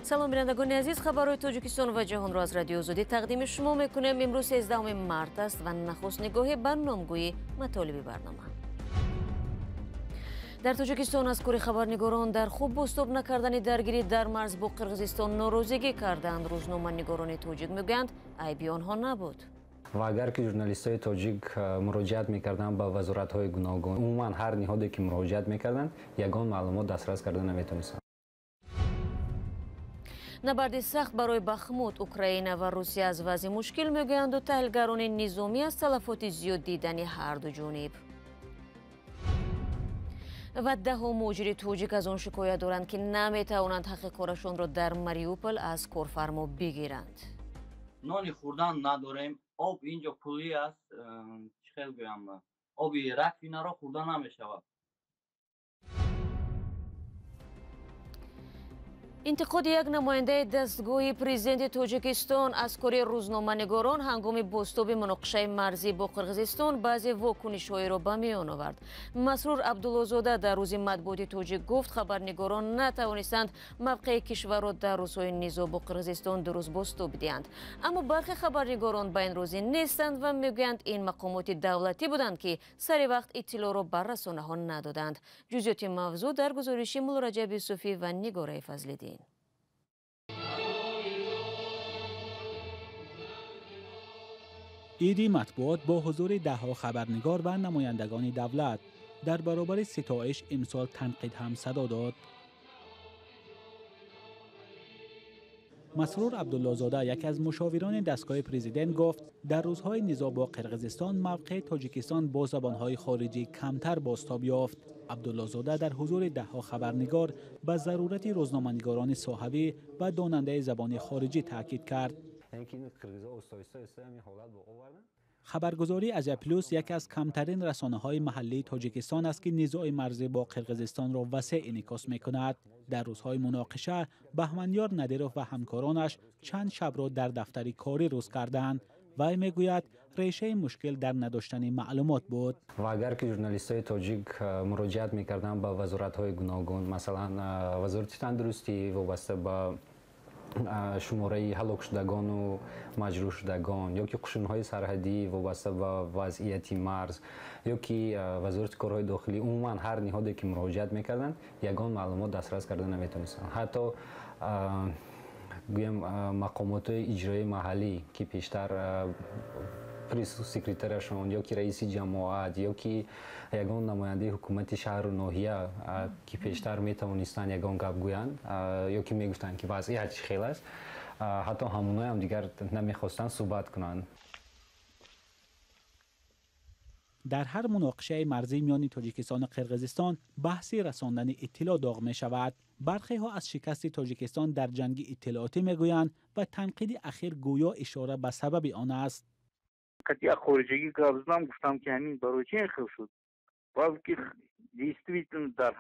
سلام بینندگان عزیز، خبرهای تاجیکستان و جهان را از رادیو آزادی تقدیم شما میکنیم. امروز 13 مارس است و نخست نگاه برنامه‌گویی مطالب برنامه. در تاجیکستان از کوری خبرنگاران در خوب بازتاب نکردن درگیری در مرز با قرغیزستان ناراضگی کردند. روزنامه‌نگاران تاجیک میگویند عیبی آنها نبود. و اگر که ژورنالیست‌های تاجیک مراجعت می‌کردند به وزارت‌های گوناگون، عموما هر نهادی که مراجعت می‌کردند یگان معلومات دسترس کردن نمی‌تونستند. نبرد سخت برای بخموت، اوکراین و روسیه از وضع مشکل میگویند و تحلیلگران نظامی از تلفات زیاد دیدن هر دو جانب. و 10 مهاجر تاجیک از آن شکایت دارند که نمیتوانند حق کارشان را در ماریوپول از کارفرما بگیرند. نان خوردن نداریم، آب اینجا پولی است، چخیل گویم آبی رفینه را خوردن نمیشود. انتقاد یک نماینده دستگاه پرزیدنت تاجیکستان از کاری روزنامه‌نگاران هنگام بازتاب مناقشه مرزی با قرغیزستان بعضی واکنش‌های را به میان آورد. مسرور عبدالله‌زاده در روز مطبوعاتی تاجیک گفت خبرنگاران نتوانستند موقع کشور را در روزهای نزاع با قرغیزستان درست بازتاب دهند. اما برخی خبرنگاران به این راضی نیستند و میگویند این مقامات دولتی بودند که سر وقت اطلاع را بر رسانه‌ها ندادند. جزئیات موضوع در گزارش مولا رجب یوسفی و نگاره فضل‌الدین. ایدی مطبوعات با حضور ده‌ها خبرنگار و نمایندگان دولت در برابر ستایش امسال تنقید هم صدا داد. مسرور عبدالله‌زاده یکی از مشاوران دستگاه پرزیدنت گفت در روزهای نزاع با قرغیزستان موقع تاجیکستان با زبانهای خارجی کمتر بازتاب یافت. عبدالله‌زاده در حضور ده‌ها خبرنگار به ضرورت روزنامه‌نگاران صاحبی و داننده زبان خارجی تاکید کرد. خبرگزاری ازیا پلوس یکی از کمترین رسانه‌های محلی تاجیکستان است که نزاع مرزی با قرغیزستان را وسیع انعکاس می‌کند. در روزهای مناقشه بهمنیار ندیروف و همکارانش چند شب را در دفتری کاری روز کردند. وی میگوید ریشه مشکل در نداشتن معلومات بود. و اگر که ژورنالیست‌های تاجیک مراجعت می‌کردند به وزارت‌های گوناگون، مثلا وزارت تندرستی وابسته به شماره هلاک شدگان و مجروح شدگان، یا که قشون‌های سرحدی وابسته به وضعیت مرز، یا که وزارت کارهای داخلی، عموما هر نهادی که مراجعت می‌کردند یگان معلومات دسترس کردن نمی‌تونستند. حتی گویم مقامات اجرایی محلی که پیشتر پریس سکرترشون یا که رئیس جماعت یا که یگان نماینده حکومت شهر و ناحیه که پیشتر میتوانستند یگان گپ گویند یا که میگفتند که وضعیت چه است، حتی همونها هم دیگر نمیخواستند صحبت کنند. در هر مناقشه مرزی میان تاجیکستان و قرغیزستان بحثی رساندن اطلاع داغ می شود. برخی ها از شکست تاجیکستان در جنگ اطلاعاتی میگویند و تنقید اخیر گویا اشاره به سبب آن است. قطعی خارجگی قبضنام گفتم که همین برای چه انخیل شد؟ بلکه دیستویتن در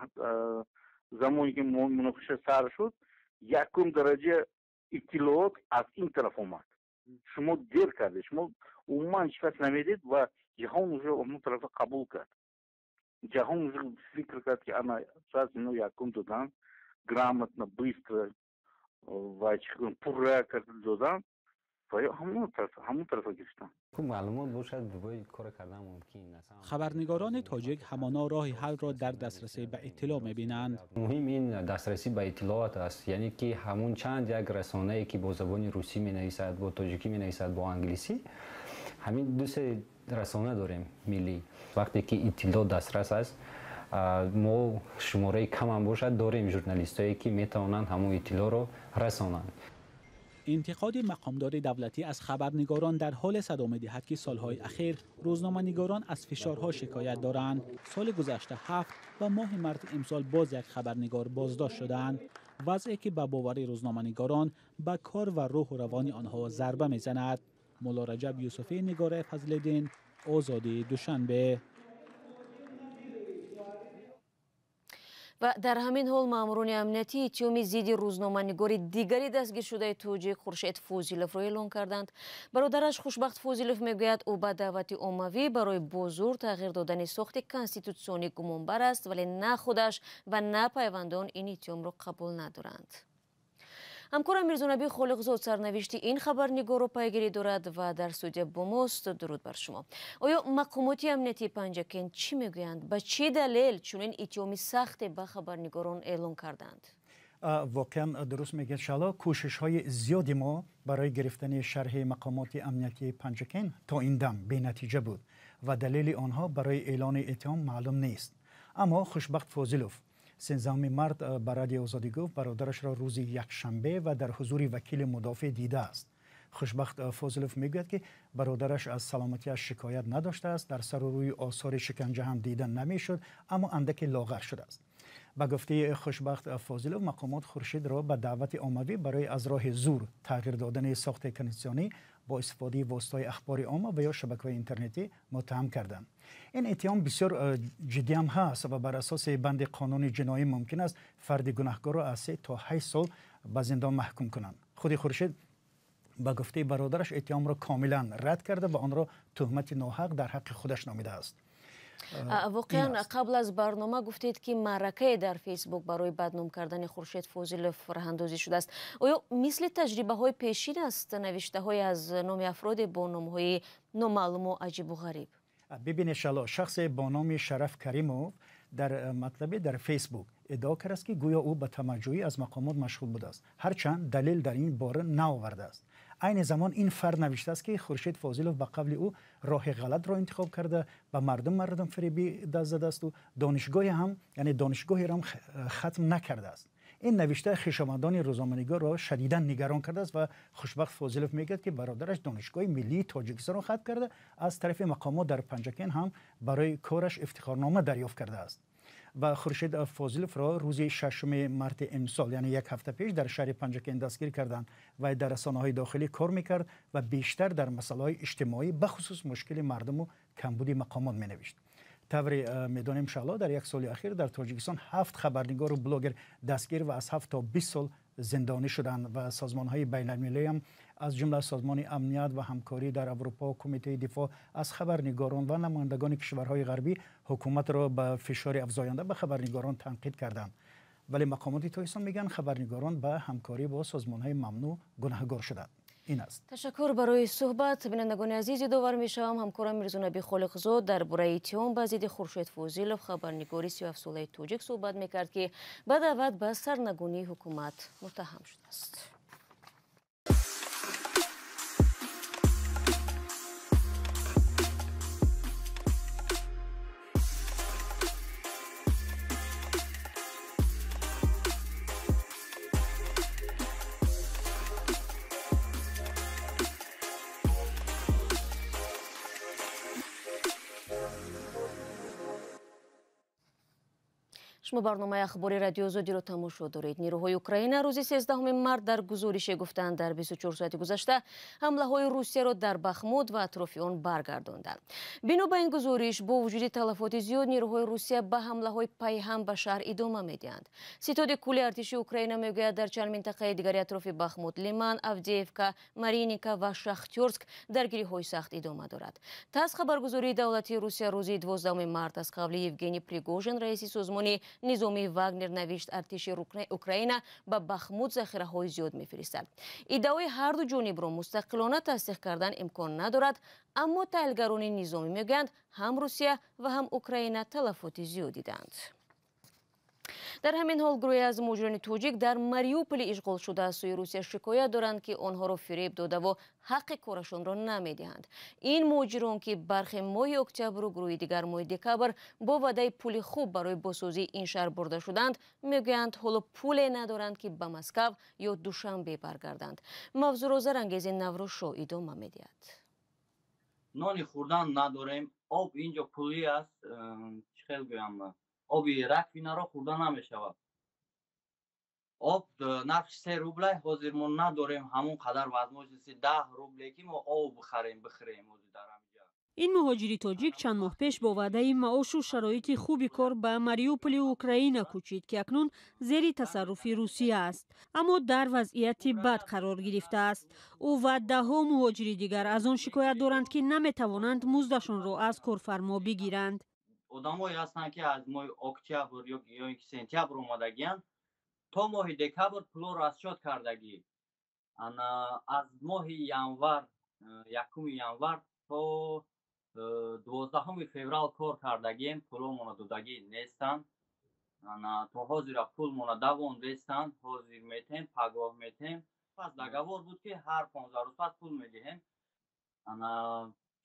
زمانی که مناقشه سر شد یکم درجه اطلاعات از این طرف آمد. شما دیر کرده، شما عموما شکست نمیدید و جهان уже اون طرف قبول کرد. جهان уже فکر کرد که انا شاید اینو یکم دادن грамотно быстро و پره کرد دادن و همون طرف گشتن. معلومات باشد دوباره کار کردن ممکن است. خبرنگاران تاجیک همانا راه حل را در دسترسی به اطلاع می‌بینند. مهم این دسترسی به اطلاعات است، یعنی که همون چند یک رسانه‌ای که با زبان روسی می‌نویسد، با تاجیکی می‌نویسد، با انگلیسی، همین دو سه رسانه داریم ملی. وقتی که اطلاع دسترس است، ما شماره کم هم باشد داریم ژورنالیستایی که میتوانند همون اطلاع را رسانند. انتقاد مقامدار دولتی از خبرنگاران در حال صدا می‌دهد که سالهای اخیر روزنامه‌نگاران از فشارها شکایت دارند. سال گذشته 7 و ماه مارس امسال باز یک خبرنگار بازداشت شدند. وضعی که به باور روزنامه‌نگاران به کار و روح و روان آنها ضربه می‌زند. مولا رجب یوسفی، نگاره فضل‌الدین، آزادی دوشنبه. و در همین حال ماموران امنیتی اتهام ضد روزنامه‌نگار دیگری دستگیر شده تاجیک خورشید فوزیلوف را اعلام کردند. برادرش خوشبخت فوزیلوف میگوید او به دعوت عمومی برای بازور تغییر دادن ساخت کنستیتوسیونی گمانبر است، ولی نه خودش و نه پیوندان این اتهام را قبول ندارند. همکارم میرزانبی خالقزاد سرنوشتی این خبرنگار رو پیگیری دارد و در استودیو با ماست. درود بر شما. آیا مقامات امنیتی پنجکن چی میگویند؟ به چه دلیل چنین اتهامی سخت به خبرنگاران اعلام کردند؟ واقعا درست میگید شالا کوشش های زیادی ما برای گرفتن شرح مقامات امنیتی پنجکن تا این دم بی نتیجه بود و دلیل آنها برای اعلان اتهام معلوم نیست. اما خوشبخت فاضلوف 13 مارت به رادیو آزادی گفت برادرش را روز یکشنبه و در حضور وکیل مدافع دیده است. خوشبخت فاضلوف میگوید که برادرش از سلامتیش شکایت نداشته است، در سر و روی آثار شکنجه هم دیده نمیشد، اما اندک لاغر شده است. با گفته خوشبخت فاضلوف مقامات خورشید را به دعوت عمومی برای از راه زور تغییر دادن ساخت کنستیانی با استفاده واسطای اخبار عامه و یا شبکه‌های اینترنتی متهم کردند. این اتهام بسیار جدی هم هست و بر اساس بند قانون جنایی ممکن است فرد گناهکار را از 3 تا 8 سال به زندان محکوم کنند. خود خورشید با گفته برادرش اتهام را کاملا رد کرده و آن را تهمت ناحق در حق خودش نامیده است. واقعا قبل از برنامه گفتید که معرکه در فیسبوک برای بدنام کردن خورشید فاضلوف راه اندازی شده است. آیا مثل تجربه های پیشین است نوشته های از نام افراد با نام های نامعلوم و عجیب و غریب؟ ببینید شالا شخص با نام شرف کریموف در فیسبوک ادعا کرده است که گویا او به تمجوی از مقامات مشغول بوده است، هرچند دلیل در این باره نآورده است. عین زمان این فرد نوشته است که خورشید فاضلوف به قبل او راه غلط را انتخاب کرده و مردم فریبی دست زده است و دانشگاهی را هم ختم نکرده است. این نوشته خویشاوندان روزنامه‌نگار را شدیداً نگران کرده است و خوشبخت فاضلوف میگوید که برادرش دانشگاه ملی تاجیکستان را ختم کرده، از طرف مقامات در پنجکن هم برای کارش افتخارنامه دریافت کرده است. و خورشید فاضلوف را روز 6 مارت امسال یعنی یک هفته پیش در شهر پنجکن دستگیر کردند و در رسانه‌های داخلی کار میکرد و بیشتر در مسائل اجتماعی بخصوص مشکل مردم و کمبود مقامات مینوشت. طوری میدانیم شالا در یک سال اخیر در تاجیکستان 7 خبرنگار و بلاگر دستگیر و از 7 تا 20 سال زندانی شدند و سازمان‌های بین‌المللی هم از جمله سازمان امنیت و همکاری در اروپا و کمیته دفاع از خبرنگاران و نمایندگان کشورهای غربی حکومت را به فشار افزاینده به خبرنگاران تنقید کردند. ولی مقامات تاجیکستان میگن خبرنگاران به همکاری با سازمان‌های ممنوع گناهکار شدند. این است. تشکر برای صحبت. بینندگان عزیز یادآور میشم همکارم میرزانبی خالقزاد درباره اتهام به ضد خورشید فاضلوف خبرنگاری 37 ساله تاجیک صحبت میکرد که به دعوت به سرنگونی حکومت متهم شده است. شما برنامه اخباری رادیو آزادی را تماشا دارید. نیروهای اوکراین روز 13 مارت در گزارش گفتند در 24 ساعت گذشته حمله های روسیه را در بخمود و اطراف آن برگرداندند. بنا به این گزارش با وجود تلفات زیاد نیروهای روسیه به حمله های پیهم به شهر ادامه میدهند. ستاد کل ارتش اوکراین میگوید در چند منطقه دیگر اطراف بخمود، لیمان، آفدیفکا، مارینیکا و شاختیورسک درگیری های سخت ادامه دارد. تاس خبرگزاری دولتی روسیه روز 12 مارت از قبل یوگنی پریگوژن رئیس سازمان نظامی واگنر نوشت ارتش اوکراین به بخمود ذخیره های زیاد میفرستد. ادعای هر دو جانب را مستقلانه تصدیق کردن امکان ندارد، اما تحلیلگران نظامی میگویند هم روسیه و هم اوکراین تلفات زیادی دیدند. در همین حال گروهی از مهاجران تاجیک در ماریوپول اشغال شده از سوی روسیه شکایت دارند که آنها را فریب داده و حق کارشان را نمیدهند. این مهاجران که برخی ماه اکتبر و گروه دیگر ماه دکبر با وعده پول خوب برای بازسازی این شهر برده شدند، میگویند حالا پول ندارند که به مسکو یا دوشنبه برگردند. موضوع زرانگیز نوروشو ادامه میدهد. نانی خوردن نداریم، آب اینجا پولی است، چخیل گویم آبی رکوینا را خوردن نمیشود. آب نرخ 3 روبله حاضر ما نداریم، همون قدر وزنش 10 روبله که ما آب بخریم در اینجا. این مهاجری تاجیک چند ماه پیش با وعده معاش و شرایط خوبی کار به ماریوپول اوکراین کوچید که اکنون زیر تصرف روسیه است، اما در وضعیت بد قرار گرفته است. او و 10 مهاجری دیگر از آن شکایت دارند که نمیتوانند مزدشان را از کارفرما بگیرند. آدمایی هستند که از ماه اکتبر یا سپتامبر اومدگیان تا ماه دکبر پولو راسشاد کردگی. از ماه ینور 1 ینور تا 12 فوریه کار کردگیم پولو مون دادگی نیستن. تا حاضر پول مون دوان نیستن. حاضر میتیم پگاه میتیم. پس دگوار بود که هر 15 روز پس پول میدهیم.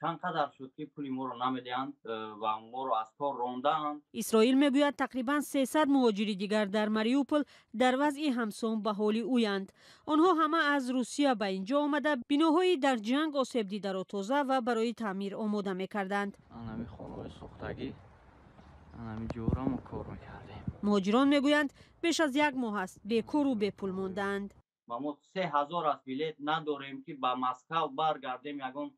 چند قدر شد که پولی ما رو نمیدهند و ما رو از کار راندند. اسرائیل میگوید تقریبا 300 مهاجر دیگر در ماریوپول در وضع همسان به حال اویند. آنها همه از روسیه به اینجا آمده بناهایی در جنگ آسیب دیده را تازه و برای تعمیر آماده میکردند. همین خانه‌های ساختگی همین جورا ما کار میکردیم. مهاجران میگویند بیش از 1 ماه است بیکار و بی پول ماندند. ما 3000 از بلیت نداریم که به مسکو برگردیم یگان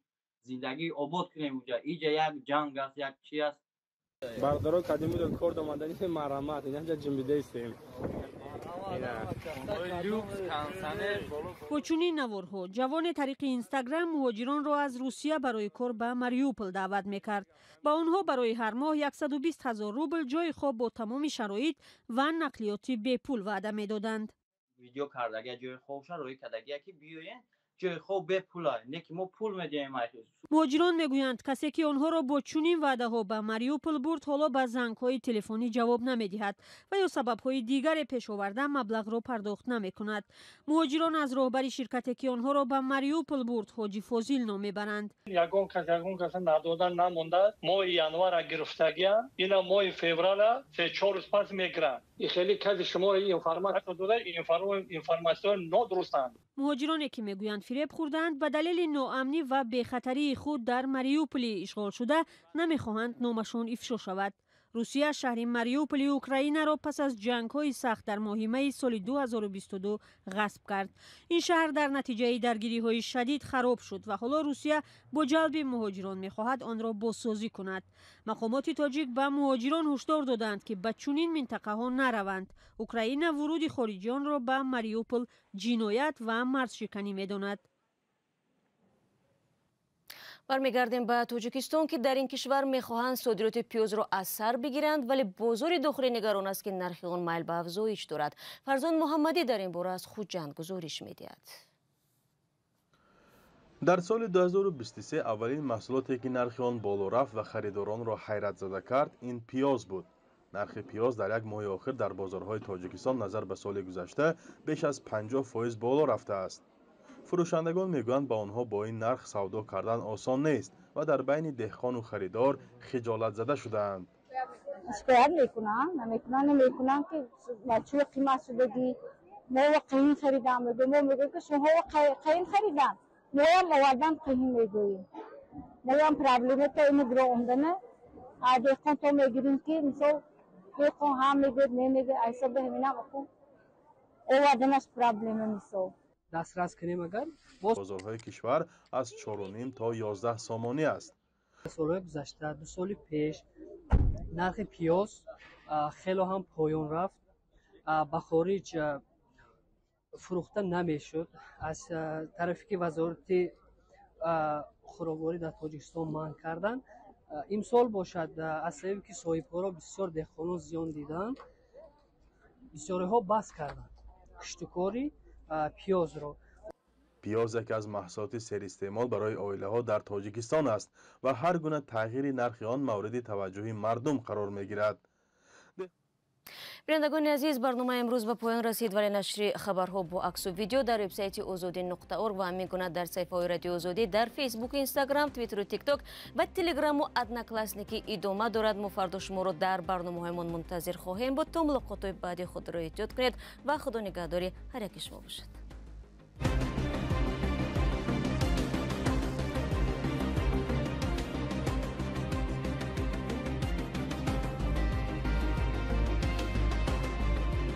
زندگی آباد کنیم اونجا. اینجا یک جنگ است، یک چی است. بردارو قدیمی رو کار دامندنی مرمت اینجا جنبیده استیم. با چنین نوارها جوان طریق اینستاگرام مهاجران را از روسیه برای کار به ماریوپول دعوت میکرد. با آنها برای هر ماه 120,000 روبل جای خواب با تمام شرایط و نقلیاتی بی پول وعده میدادند. ویدیو کردگی جای خوب روی کدگی که بیاین جای خوب به پول نه که ما پول میدیم. مهاجران میگویند کسی که آنها را با چنین وعده ها به ماریوپول برد حالا به زنگ های تلفنی جواب نمیدهد و یا سبب های دیگر پیش آورده مبلغ را پرداخت نمی کند. مهاجران از راهبر شرکتی که آنها را به ماریوپول برد حاجی فاضل نام میبرند. یگان کس ندادن نمونده. ماه ینور گرفتگی اینا ماه فوریه 3-4 روز پس میگیرن. این خیلی کسی شما را این انفارماسیون داده. این انفارماسیون نادرستند. مهاجرانی که میگویند فریب خوردند به دلیل ناامنی و بی‌خطری خود در ماریوپول اشغال شده نمیخواهند نامشان افشا شود. روسیه شهر ماریوپول اوکراین را پس از جنگ‌های سخت در ماه می سال 2022 غصب کرد. این شهر در نتیجه درگیری‌های شدید خراب شد و حالا روسیه با جلب مهاجران می‌خواهد آن را بازسازی کند. مقامات تاجیک به مهاجران هشدار دادند که به چنین منطقه‌ها نروند. اوکراین ورود خارجیان را به ماریوپول جنایت و مرزشکنی می‌داند. برمیگردیم به تاجیکستان که در این کشور میخواهند صادرات پیاز را از سر بگیرند ولی بازار داخلی نگران است که نرخ آن میل به افزایش دارد. فرزان محمدی در این باره از خوجند گزارش میدهد. در سال 2023 اولین محصولاتی که نرخ آن بالا رفت و خریداران را حیرت زده کرد این پیاز بود. نرخ پیاز در یک ماه آخر در بازارهای تاجیکستان نظر به سال گذشته بیش از 50% بالا رفته است. فروشندگان میگویند با آنها با این نرخ سودا کردن آسان نیست و در بین دهقان و خریدار خجالت زده شدند. شکایت نمیکنن که چون قیمت شدگی ما قیم خریدم میگم که شما قیم خریدن ما هم آوردن قیم میگوییم ما هم پرابلم تا اینو برای عمدنه دهقان تو میگیریم که مثال دهقان هم میگوید نمیگه ایسا به همینم اکن آوردنش پرابلم مثال دسترس کنیم. اگر بازارهای کشور از 4.5 تا 11 سامانی است. سالهای گذشته 2 سال پیش نرخ پیاز خیلی هم پایان رفت. به خارج فروخته نمیشد. از طرفی که وزارت خوراکواری در تاجیکستان منع کردن. امسال باشد از سببی که صاحبکارا بسیار دهقانان زیان دیدن بسیاری ها بس کردن کشتکاری پیاز را. پیاز یکی از محصولات سر استعمال برای عائله ها در تاجیکستان است و هر گونه تغییر نرخ آن مورد توجه مردم قرار می گیرد. بینندگان عزیز برنامه امروز به پایان رسید ولی نشر خبرها با عکس و ویدیو در وبسایت ozodi.org و همین گونه در صفحه های رادیو آزادی در فیسبوک، اینستاگرام، توییتر و تیک تاک و تلگرام و ادناکلاسنیکی ادامه دارد. ما فردا شما را در برنامه‌هایمان منتظر خواهیم بود. تا ملاقات بعدی خود را احتیاط کنید و خدا نگهداری هر یک شما باشد.